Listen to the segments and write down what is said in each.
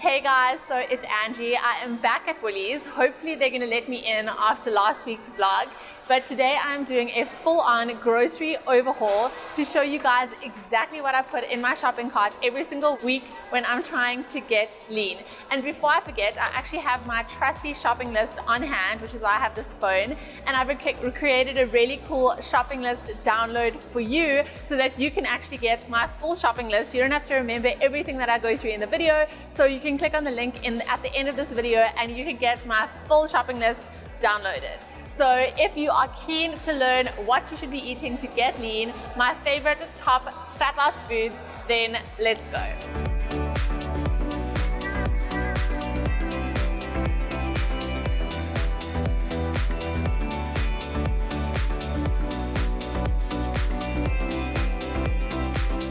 Hey guys, so it's Angie. I am back at Woolies. Hopefully they're going to let me in after last week's vlog. But today I'm doing a full-on grocery overhaul to show you guys exactly what I put in my shopping cart every single week when I'm trying to get lean. And before I forget, I actually have my trusty shopping list on hand, which is why I have this phone. And I've created a really cool shopping list download for you so that you can actually get my full shopping list. You don't have to remember everything that I go through in the video. So you can click on the link at the end of this video and you can get my full shopping list downloaded. So if you are keen to learn what you should be eating to get lean, my favorite top fat loss foods, then let's go.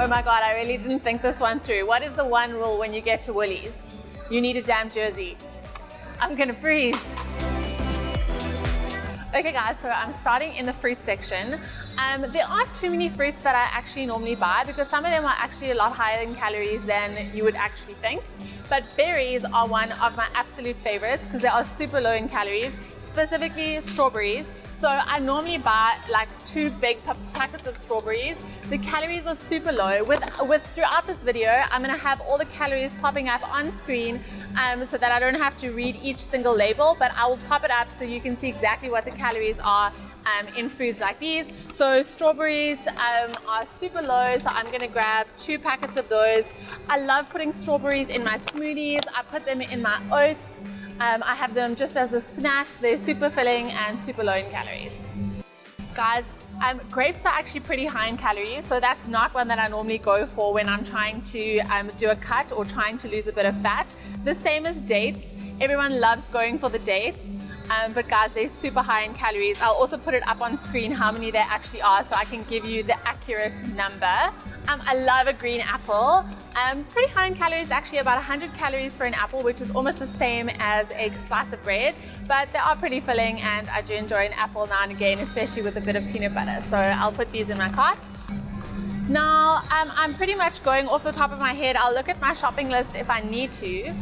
Oh my God, I really didn't think this one through. What is the one rule when you get to Woolies? You need a damn jersey. I'm gonna freeze. Okay guys, so I'm starting in the fruit section. There aren't too many fruits that I actually normally buy because some of them are actually a lot higher in calories than you would actually think. But berries are one of my absolute favorites because they are super low in calories, specifically strawberries. So I normally buy like 2 big packets of strawberries. The calories are super low. Throughout this video, I'm gonna have all the calories popping up on screen so that I don't have to read each single label, but I will pop it up so you can see exactly what the calories are in foods like these. So strawberries are super low, so I'm gonna grab 2 packets of those. I love putting strawberries in my smoothies. I put them in my oats. I have them just as a snack. They're super filling and super low in calories. Guys, grapes are actually pretty high in calories, so that's not one that I normally go for when I'm trying to do a cut or trying to lose a bit of fat. The same as dates. Everyone loves going for the dates. But guys, they're super high in calories. I'll also put it up on screen how many there actually are so I can give you the accurate number. I love a green apple. Pretty high in calories, actually about 100 calories for an apple, which is almost the same as a slice of bread, but they are pretty filling and I do enjoy an apple now and again, especially with a bit of peanut butter. So I'll put these in my cart. Now, I'm pretty much going off the top of my head. I'll look at my shopping list if I need to.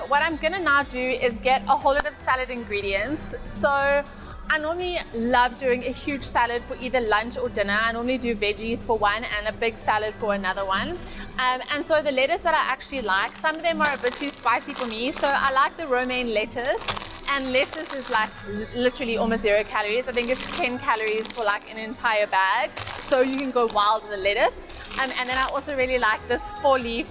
What I'm gonna now do is get a whole lot of salad ingredients. So I normally love doing a huge salad for either lunch or dinner. I normally do veggies for one and a big salad for another one. And so the lettuce that I actually like, some of them are a bit too spicy for me. So I like the romaine lettuce. And lettuce is like literally almost 0 calories. I think it's 10 calories for like an entire bag. So you can go wild with the lettuce. And then I also really like this 4-leaf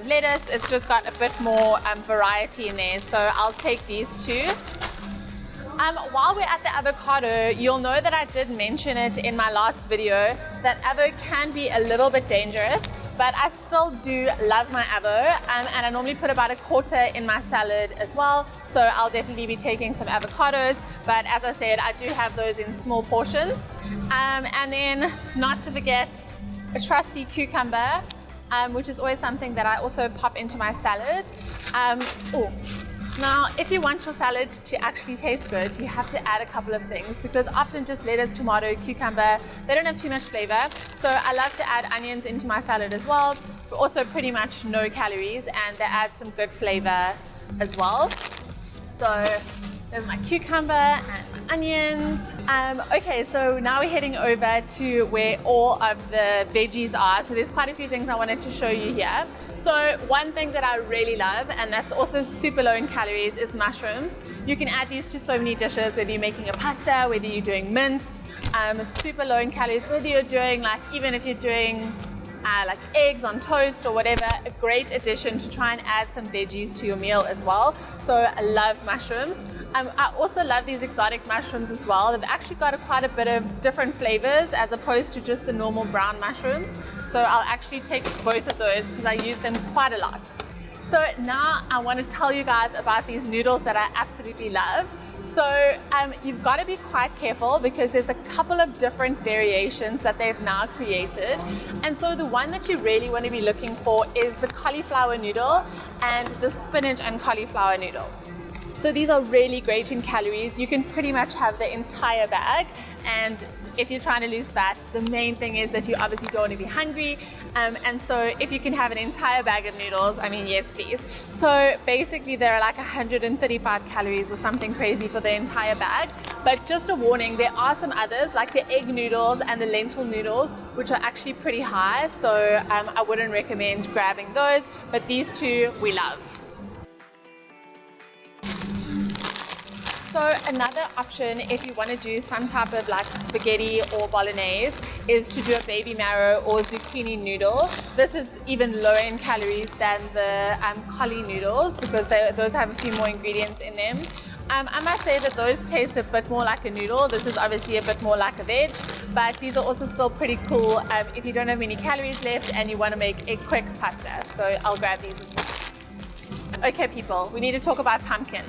lettuce. It's just got a bit more variety in there. So I'll take these 2. While we're at the avocado, you'll know that I did mention it in my last video that avo can be a little bit dangerous. But I still do love my avo, and I normally put about 1/4 in my salad as well. So I'll definitely be taking some avocados, but as I said, I do have those in small portions. And then not to forget a trusty cucumber, which is always something that I also pop into my salad. Now, if you want your salad to actually taste good, you have to add a couple of things because often just lettuce, tomato, cucumber, they don't have too much flavor. So I love to add onions into my salad as well, but also pretty much no calories and they add some good flavor as well. So there's my cucumber and my onions. Okay, so now we're heading over to where all of the veggies are. So there's quite a few things I wanted to show you here. So one thing that I really love, and that's also super low in calories, is mushrooms. You can add these to so many dishes, whether you're making a pasta, whether you're doing mince, super low in calories, whether you're doing even if you're doing like eggs on toast or whatever, a great addition to try and add some veggies to your meal as well. So I love mushrooms. I also love these exotic mushrooms as well. They've actually got quite a bit of different flavors as opposed to just the normal brown mushrooms. So I'll actually take both of those because I use them quite a lot. So now I want to tell you guys about these noodles that I absolutely love. So you've got to be quite careful because there's a couple of different variations that they've now created. And so the one that you really want to be looking for is the cauliflower noodle and the spinach and cauliflower noodle. So these are really great in calories. You can pretty much have the entire bag and if you're trying to lose fat, the main thing is that you obviously don't want to be hungry. And so if you can have an entire bag of noodles, I mean, yes, please. So basically there are like 135 calories or something crazy for the entire bag. But just a warning, there are some others like the egg noodles and the lentil noodles, which are actually pretty high. So I wouldn't recommend grabbing those, but these two we love. So another option, if you want to do some type of like spaghetti or bolognese, is to do a baby marrow or zucchini noodle. This is even lower in calories than the cauli noodles because those have a few more ingredients in them. I must say that those taste a bit more like a noodle. This is obviously a bit more like a veg, but these are also still pretty cool if you don't have many calories left and you want to make a quick pasta. So I'll grab these as well. Okay people, we need to talk about pumpkin.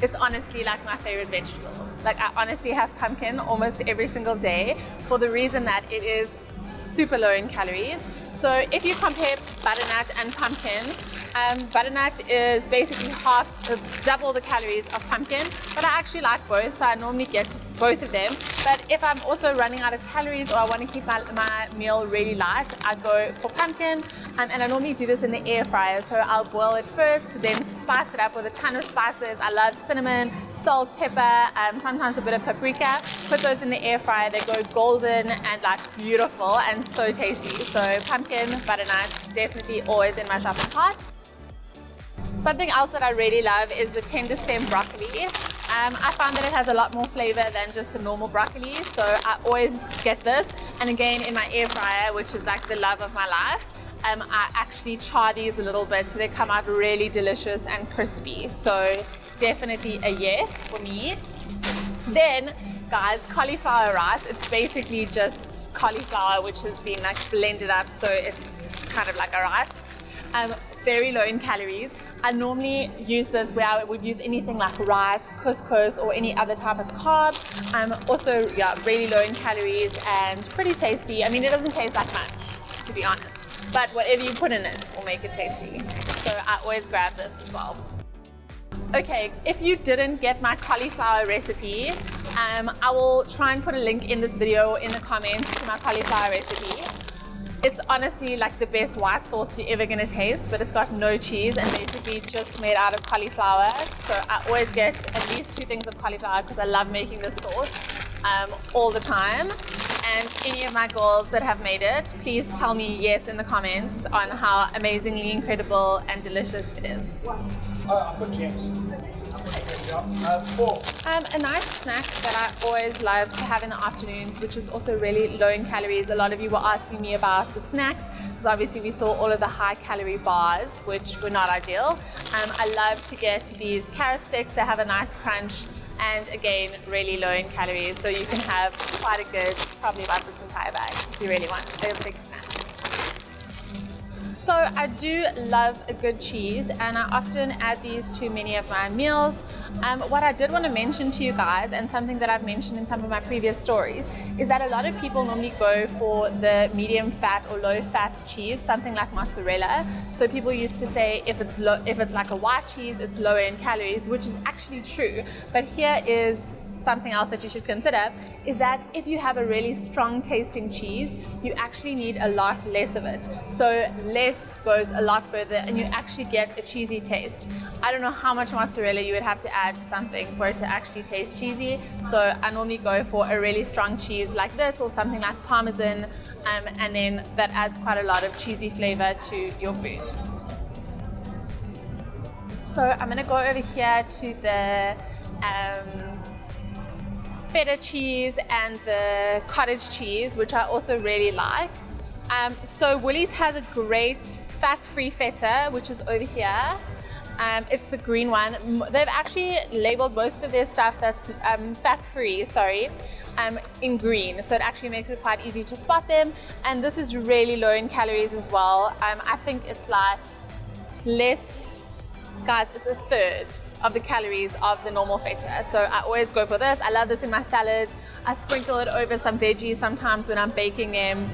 It's honestly like my favorite vegetable. Like I honestly have pumpkin almost every single day for the reason that it is super low in calories. So if you compare butternut and pumpkin, butternut is basically double the calories of pumpkin, but I actually like both, so I normally get both of them. But if I'm also running out of calories or I want to keep my meal really light, I go for pumpkin, and I normally do this in the air fryer. So I'll boil it first, then spice it up with a ton of spices. I love cinnamon, salt, pepper, sometimes a bit of paprika. Put those in the air fryer, they go golden and like beautiful and so tasty. So pumpkin, butternut, definitely always in my shopping cart. Something else that I really love is the tender stem broccoli. I find that it has a lot more flavor than just the normal broccoli, so I always get this. And again, in my air fryer, which is like the love of my life, I actually char these a little bit so they come out really delicious and crispy. So definitely a yes for me. Then guys, cauliflower rice, it's basically just cauliflower which has been like blended up, so it's kind of like a rice. Very low in calories. I normally use this where I would use anything like rice, couscous, or any other type of carb. Also, yeah, really low in calories and pretty tasty. I mean, it doesn't taste that much, to be honest, but whatever you put in it will make it tasty. So I always grab this as well. Okay, if you didn't get my cauliflower recipe, I will try and put a link in this video in the comments to my cauliflower recipe. It's honestly like the best white sauce you're ever gonna taste, but it's got no cheese and basically just made out of cauliflower. So I always get at least 2 things of cauliflower because I love making this sauce all the time. And any of my girls that have made it, please tell me yes in the comments on how amazingly incredible and delicious it is. I've got gems. A nice snack that I always love to have in the afternoons, which is also really low in calories. A lot of you were asking me about the snacks because obviously we saw all of the high calorie bars, which were not ideal. I love to get these carrot sticks. They have a nice crunch and again really low in calories, so you can have quite a good, probably about this entire bag if you really want a big snack. So I do love a good cheese and I often add these to many of my meals. What I did want to mention to you guys, and something that I've mentioned in some of my previous stories, is that a lot of people normally go for the medium fat or low fat cheese, something like mozzarella. So people used to say if it's like a white cheese, it's lower in calories, which is actually true. But here is something else that you should consider, is that if you have a really strong tasting cheese, you actually need a lot less of it. So less goes a lot further and you actually get a cheesy taste. I don't know how much mozzarella you would have to add to something for it to actually taste cheesy. So I normally go for a really strong cheese like this or something like Parmesan, and then that adds quite a lot of cheesy flavor to your food. So I'm gonna go over here to the feta cheese and the cottage cheese, which I also really like. So Woolis has a great fat-free feta, which is over here. It's the green one. They've actually labeled most of their stuff that's fat-free, in green, so it actually makes it quite easy to spot them. And this is really low in calories as well. I think it's like less, guys, it's a third of the calories of the normal feta. So I always go for this. I love this in my salads. I sprinkle it over some veggies sometimes when I'm baking them,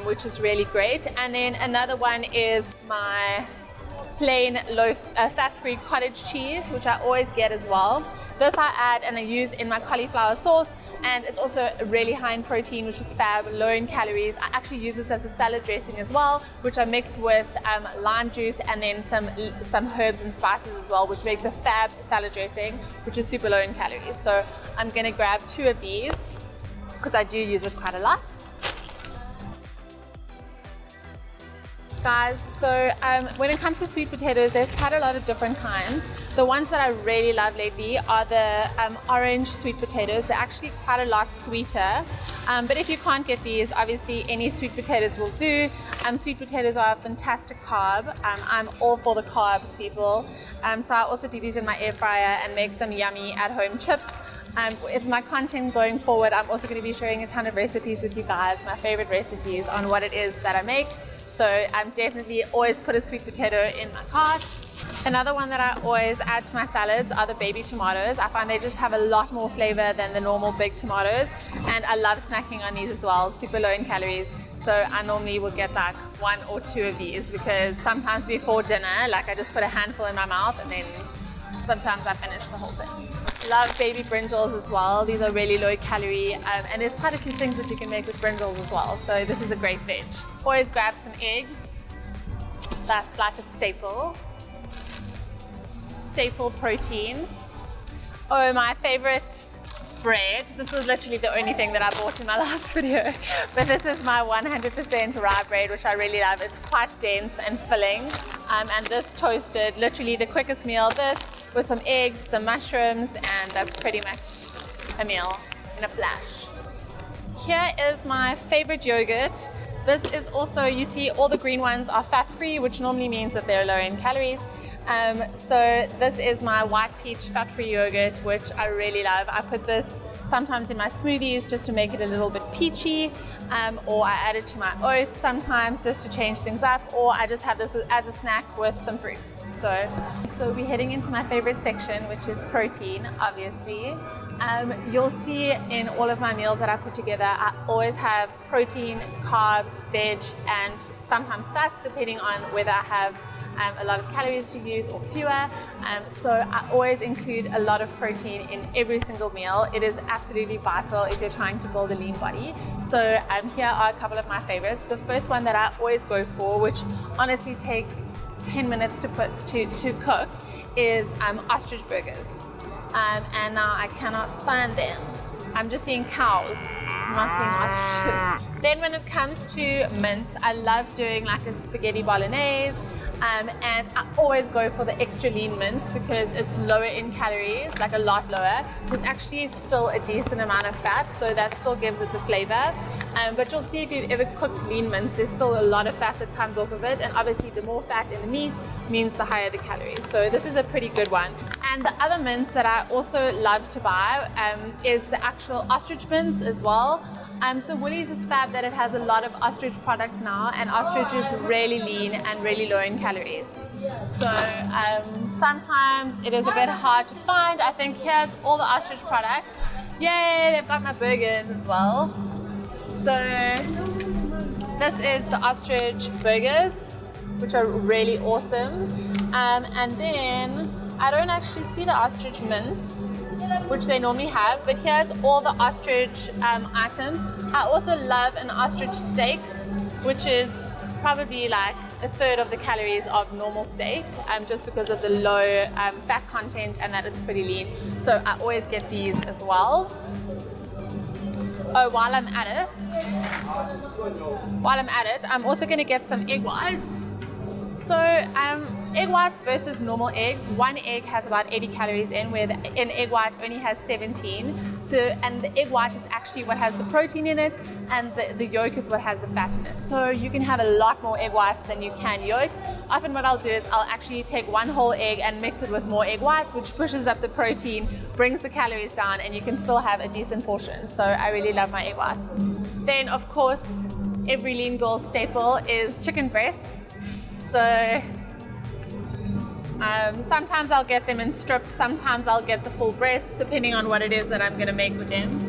which is really great. And then another one is my plain low fat-free cottage cheese, which I always get as well. This I add and I use in my cauliflower sauce. and it's also really high in protein, which is fab, low in calories. I actually use this as a salad dressing as well, which I mix with lime juice and then some herbs and spices as well, which makes a fab salad dressing, which is super low in calories. So I'm gonna grab 2 of these because I do use it quite a lot. Guys, so when it comes to sweet potatoes, there's quite a lot of different kinds. The ones that I really love lately are the orange sweet potatoes. They're actually quite a lot sweeter. But if you can't get these, obviously any sweet potatoes will do. Sweet potatoes are a fantastic carb. I'm all for the carbs, people. So I also do these in my air fryer and make some yummy at-home chips. With my content going forward, I'm also going to be sharing a ton of recipes with you guys, my favorite recipes on what it is that I make. So I'm definitely always put a sweet potato in my cart. Another one that I always add to my salads are the baby tomatoes. I find they just have a lot more flavor than the normal big tomatoes. And I love snacking on these as well, super low in calories. So I normally will get like 1 or 2 of these because sometimes before dinner, like I just put a handful in my mouth and then sometimes I finish the whole thing. Love baby brinjals as well. These are really low calorie and there's quite a few things that you can make with brinjals as well. So this is a great veg. Always grab some eggs. That's like a staple protein. Oh, my favorite bread. This was literally the only thing that I bought in my last video. But this is my 100% rye bread, which I really love. It's quite dense and filling. And this toasted, literally the quickest meal. This with some eggs, some mushrooms, and that's pretty much a meal in a flash. Here is my favorite yogurt. This is also, you see all the green ones are fat-free, which normally means that they're low in calories. So this is my white peach fat-free yogurt, which I really love. I put this sometimes in my smoothies just to make it a little bit peachy, or I add it to my oats sometimes just to change things up, or I just have this as a snack with some fruit. So we're heading into my favorite section, which is protein, obviously. You'll see in all of my meals that I put together, I always have protein, carbs, veg, and sometimes fats, depending on whether I have a lot of calories to use or fewer. So I always include a lot of protein in every single meal. It is absolutely vital if you're trying to build a lean body. So here are a couple of my favorites. The first one that I always go for, which honestly takes 10 minutes to cook, is ostrich burgers. And now I cannot find them. I'm just seeing cows, I'm not seeing ostriches. Then when it comes to mince, I love doing like a spaghetti bolognese. And I always go for the extra lean mince because it's lower in calories, like a lot lower. There's actually still a decent amount of fat, so that still gives it the flavor. But you'll see if you've ever cooked lean mince, there's still a lot of fat that comes off of it, and obviously the more fat in the meat means the higher the calories. So this is a pretty good one. And the other mince that I also love to buy is the actual ostrich mince as well. So Woolis is fab that it has a lot of ostrich products now, and ostrich is really lean and really low in calories. So sometimes it is a bit hard to find. I think here's all the ostrich products. Yay, they've got my burgers as well. So this is the ostrich burgers, which are really awesome. And then I don't actually see the ostrich mince, which they normally have, but here's all the ostrich items. I also love an ostrich steak, which is probably like a third of the calories of normal steak, just because of the low fat content and that it's pretty lean. So I always get these as well. Oh, while I'm at it, I'm also going to get some egg whites. So egg whites versus normal eggs, one egg has about 80 calories in, where an egg white only has 17. So, and the egg white is actually what has the protein in it, and the yolk is what has the fat in it. So you can have a lot more egg whites than you can yolks. Often what I'll do is I'll actually take one whole egg and mix it with more egg whites, which pushes up the protein, brings the calories down, and you can still have a decent portion. So I really love my egg whites. Then of course, every lean girl staple is chicken breasts. So sometimes I'll get them in strips, sometimes I'll get the full breasts, depending on what it is that I'm going to make with them.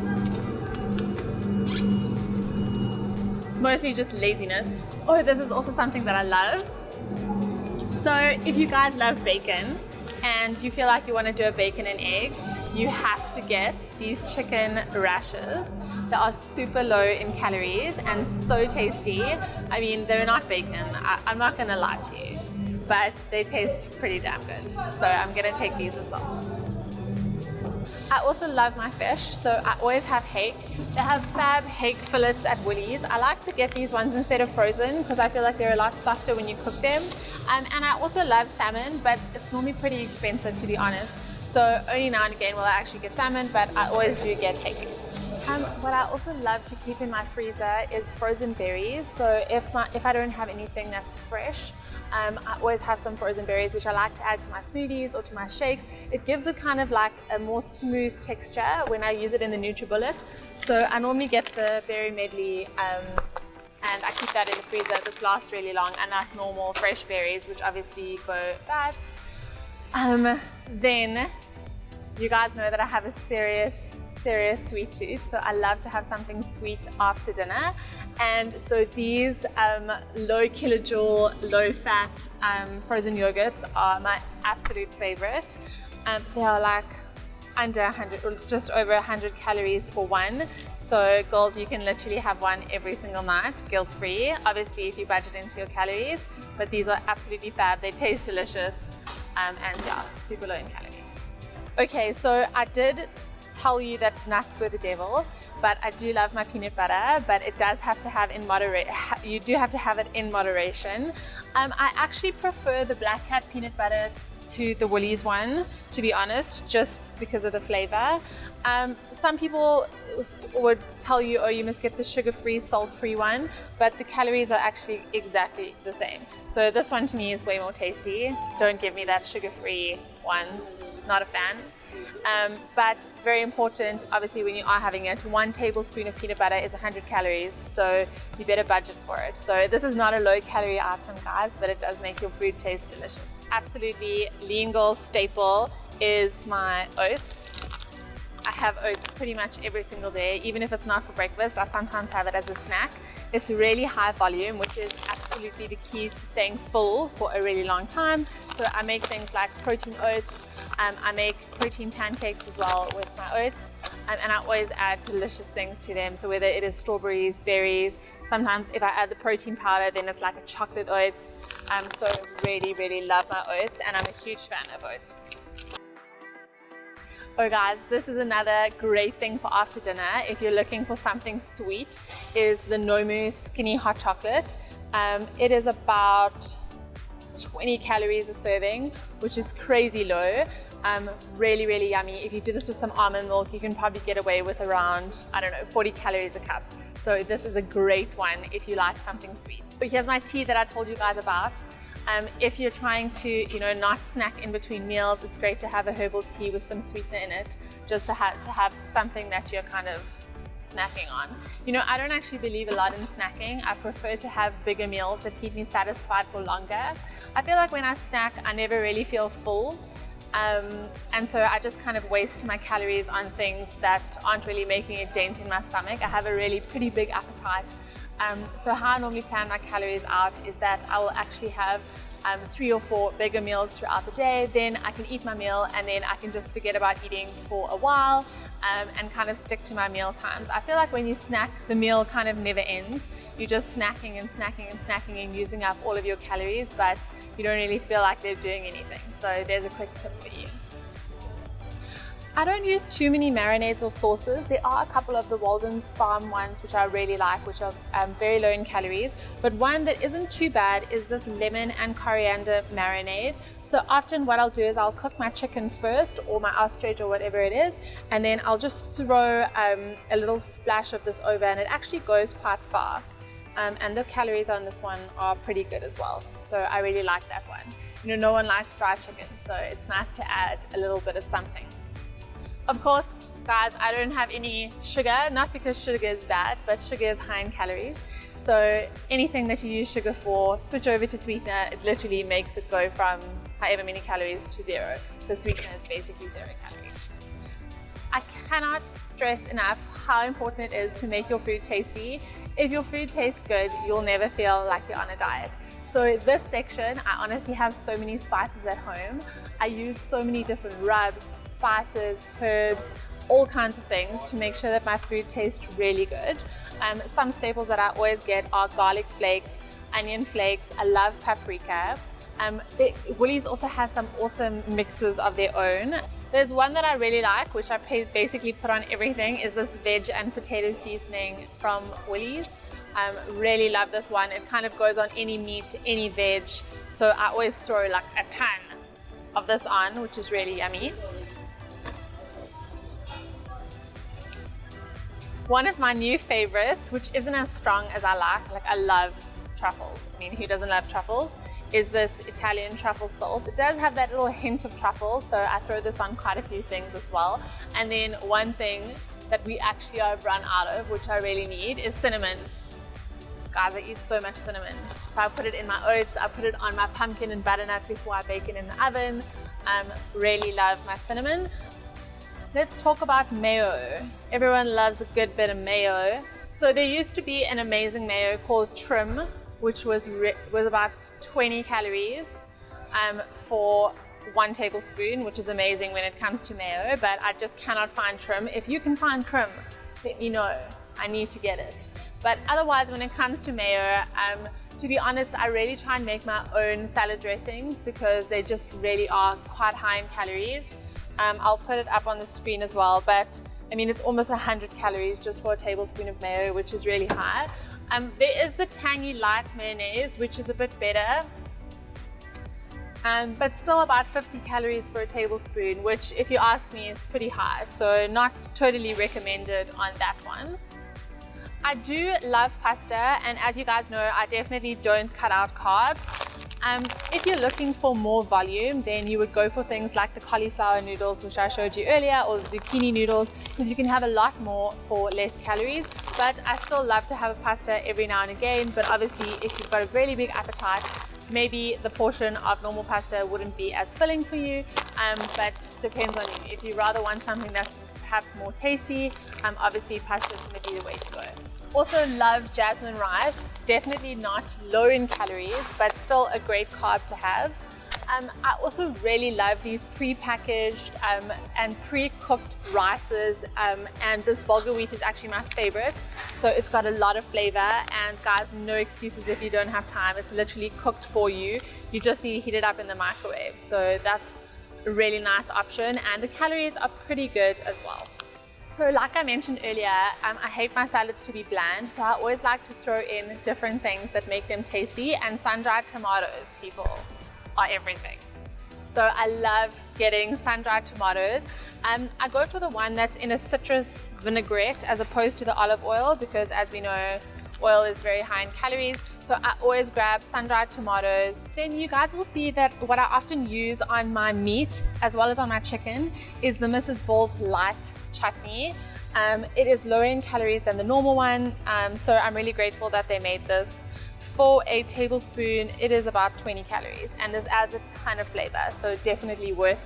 It's mostly just laziness. Oh, this is also something that I love. So if you guys love bacon and you feel like you want to do a bacon and eggs, you have to get these chicken rashers. They are super low in calories and so tasty. I mean, they're not bacon, I'm not gonna lie to you, but they taste pretty damn good. So I'm gonna take these as well. I also love my fish, so I always have hake. They have fab hake fillets at Woolies. I like to get these ones instead of frozen because I feel like they're a lot softer when you cook them. And I also love salmon, but it's normally pretty expensive, to be honest. So only now and again will I actually get salmon, but I always do get hake. What I also love to keep in my freezer is frozen berries. So if I don't have anything that's fresh, I always have some frozen berries, which I like to add to my smoothies or to my shakes. It gives it kind of like a more smooth texture when I use it in the NutriBullet. So I normally get the berry medley and I keep that in the freezer. This lasts really long, unlike normal fresh berries, which obviously go bad. Then you guys know that I have a serious sweet tooth, so I love to have something sweet after dinner. And so these low kilojoule, low fat frozen yogurts are my absolute favorite. They are like under 100 or just over 100 calories for one. So girls, you can literally have one every single night, guilt-free. Obviously if you budget into your calories, but these are absolutely fab. They taste delicious and yeah, super low in calories. Okay, so I did tell you that nuts were the devil, but I do love my peanut butter, but it does have to have in moderation. You do have to have it in moderation. I actually prefer the Black Cat peanut butter to the Woolies one, to be honest, just because of the flavor. Some people would tell you, oh, you must get the sugar-free, salt-free one, but the calories are actually exactly the same. So this one to me is way more tasty. Don't give me that sugar-free one, not a fan. But very important, obviously, when you are having it, 1 tablespoon of peanut butter is 100 calories, so you better budget for it. So this is not a low-calorie item, guys, but it does make your food taste delicious. Absolutely, lean girl staple is my oats. I have oats pretty much every single day, even if it's not for breakfast. I sometimes have it as a snack. It's really high volume, which is absolutely the key to staying full for a really long time. So I make things like protein oats. I make protein pancakes as well with my oats, and I always add delicious things to them. So whether it is strawberries, berries, sometimes if I add the protein powder, then it's like a chocolate oats. So really, really love my oats, and I'm a huge fan of oats. Oh guys, this is another great thing for after dinner if you're looking for something sweet, is the Nomu Skinny Hot Chocolate. It is about 20 calories a serving, which is crazy low. Really, really yummy. If you do this with some almond milk, you can probably get away with around, I don't know, 40 calories a cup. So this is a great one if you like something sweet. So here's my tea that I told you guys about. If you're trying to, not snack in between meals, it's great to have a herbal tea with some sweetener in it, just to have something that you're kind of snacking on. I don't actually believe a lot in snacking. I prefer to have bigger meals that keep me satisfied for longer. I feel like when I snack, I never really feel full. And so I just kind of waste my calories on things that aren't really making a dent in my stomach. I have a really pretty big appetite. So how I normally plan my calories out is that I will actually have 3 or 4 bigger meals throughout the day. Then I can eat my meal, and then I can just forget about eating for a while and kind of stick to my meal times. I feel like when you snack, the meal kind of never ends. You're just snacking and snacking and snacking and using up all of your calories, but you don't really feel like they're doing anything. So there's a quick tip for you. I don't use too many marinades or sauces. There are a couple of the Walden's Farm ones which I really like, which are very low in calories. But one that isn't too bad is this lemon and coriander marinade. So often what I'll do is I'll cook my chicken first, or my ostrich or whatever it is, and then I'll just throw a little splash of this over, and it actually goes quite far. And the calories on this one are pretty good as well. So I really like that one. No one likes dry chicken, so it's nice to add a little bit of something. Of course, guys, I don't have any sugar, not because sugar is bad, but sugar is high in calories. So anything that you use sugar for, switch over to sweetener. It literally makes it go from however many calories to 0. So sweetener is basically 0 calories. I cannot stress enough how important it is to make your food tasty. If your food tastes good, you'll never feel like you're on a diet. So this section, I honestly have so many spices at home. I use so many different rubs, spices, herbs, all kinds of things to make sure that my food tastes really good. Some staples that I always get are garlic flakes, onion flakes. I love paprika. Woolies also has some awesome mixes of their own. There's one that I really like, which I basically put on everything, is this veg and potato seasoning from Woolies. Really love this one. It kind of goes on any meat, any veg. So I always throw like a ton of this on, which is really yummy. One of my new favorites, which isn't as strong as I like I love truffles. I mean, who doesn't love truffles? Is this Italian truffle salt. It does have that little hint of truffle, so I throw this on quite a few things as well. And then one thing that we actually have run out of, which I really need, is cinnamon. Guys, I eat so much cinnamon. So I put it in my oats, I put it on my pumpkin and butternut before I bake it in the oven. Really love my cinnamon. Let's talk about mayo. Everyone loves a good bit of mayo. So there used to be an amazing mayo called Trim, which was about 20 calories for 1 tablespoon, which is amazing when it comes to mayo, but I just cannot find Trim. If you can find Trim, let me know. I need to get it. But otherwise, when it comes to mayo, to be honest, I really try and make my own salad dressings because they just really are quite high in calories. I'll put it up on the screen as well, but I mean, it's almost 100 calories just for a tablespoon of mayo, which is really high. There is the tangy light mayonnaise, which is a bit better, but still about 50 calories for a tablespoon, which if you ask me is pretty high, so not totally recommended on that one. I do love pasta, and as you guys know, I definitely don't cut out carbs. If you're looking for more volume, then you would go for things like the cauliflower noodles, which I showed you earlier, or the zucchini noodles, because you can have a lot more for less calories. But I still love to have a pasta every now and again, but obviously if you've got a really big appetite, maybe the portion of normal pasta wouldn't be as filling for you, but depends on you. If you rather want something that's perhaps more tasty, obviously pasta is going to be the way to go. Also love jasmine rice, definitely not low in calories, but still a great carb to have. I also really love these pre-packaged and pre-cooked rices, and this bulgur wheat is actually my favorite. So it's got a lot of flavor, and guys, no excuses if you don't have time. It's literally cooked for you. You just need to heat it up in the microwave. So that's a really nice option, and the calories are pretty good as well. So like I mentioned earlier, I hate my salads to be bland, so I always like to throw in different things that make them tasty, and sun-dried tomatoes, people, are everything. So I love getting sun-dried tomatoes. I go for the one that's in a citrus vinaigrette as opposed to the olive oil, because as we know, oil is very high in calories. So I always grab sun-dried tomatoes. Then you guys will see that what I often use on my meat as well as on my chicken is the Mrs. Ball's light chutney. It is lower in calories than the normal one, so I'm really grateful that they made this. For a tablespoon, it is about 20 calories, and this adds a ton of flavor, so definitely worth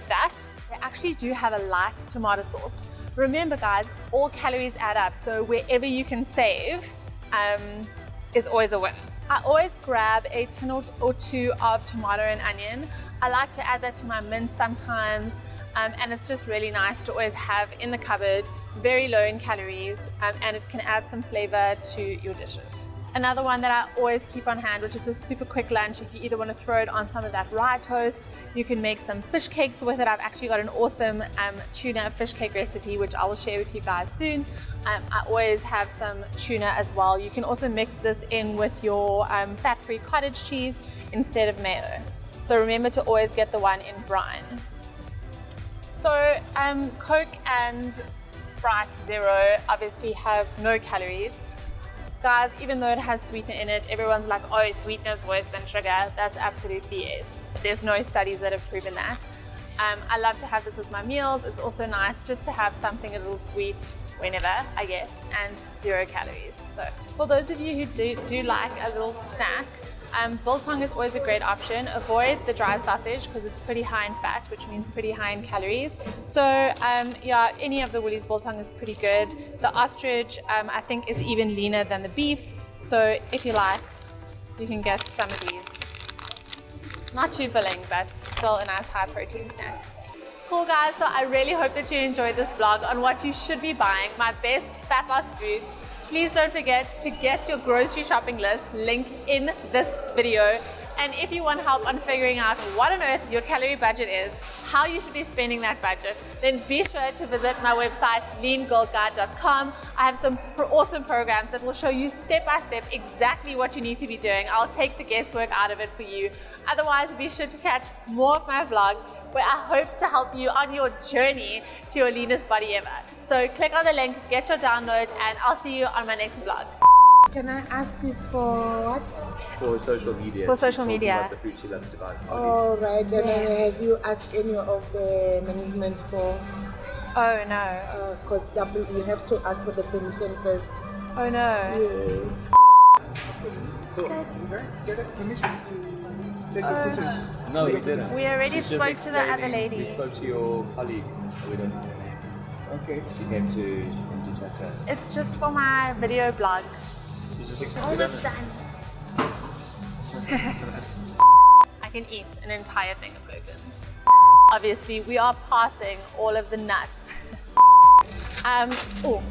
that. They actually do have a light tomato sauce. Remember guys, all calories add up, so wherever you can save is always a win. I always grab a tin or two of tomato and onion. I like to add that to my mince sometimes, and it's just really nice to always have in the cupboard, very low in calories, and it can add some flavor to your dishes. Another one that I always keep on hand, which is a super quick lunch, if you either want to throw it on some of that rye toast, you can make some fish cakes with it. I've actually got an awesome tuna fish cake recipe, which I will share with you guys soon. I always have some tuna as well. You can also mix this in with your fat-free cottage cheese instead of mayo. So remember to always get the one in brine. So Coke and Sprite Zero obviously have no calories. Guys, even though it has sweetener in it, everyone's like, oh, sweetener is worse than sugar. That's absolute BS. There's no studies that have proven that. I love to have this with my meals. It's also nice just to have something a little sweet whenever, I guess, and 0 calories. So for those of you who do like a little snack, biltong is always a great option. Avoid the dry sausage because it's pretty high in fat, which means pretty high in calories. So yeah, any of the Woolies biltong is pretty good. The ostrich I think is even leaner than the beef. So if you like, you can get some of these. Not too filling, but still a nice high protein snack. Cool guys, so I really hope that you enjoyed this vlog on what you should be buying, my best fat loss foods. Please don't forget to get your grocery shopping list, link in this video. And if you want help on figuring out what on earth your calorie budget is, how you should be spending that budget, then be sure to visit my website, leangirlguide.com. I have some awesome programs that will show you step by step exactly what you need to be doing. I'll take the guesswork out of it for you. Otherwise, be sure to catch more of my vlogs where I hope to help you on your journey to your leanest body ever. So click on the link, get your download, and I'll see you on my next vlog. Can I ask this for what? For social media. For social media. About the food she loves to buy. Oh, right. And Yes. then have you asked any of the management for? Oh no. Because you have to ask for the permission first. Oh no. Yes. Cool. Did you guys get permission to take the footage? No, we didn't. We already She's just spoke to the other explaining. lady. We spoke to your colleague. We don't know her name. Okay. She came to chat to us. It's just for my video blog. She's just explaining. Almost done. I can eat an entire thing of gherkins. Obviously, we are passing all of the nuts. Oh,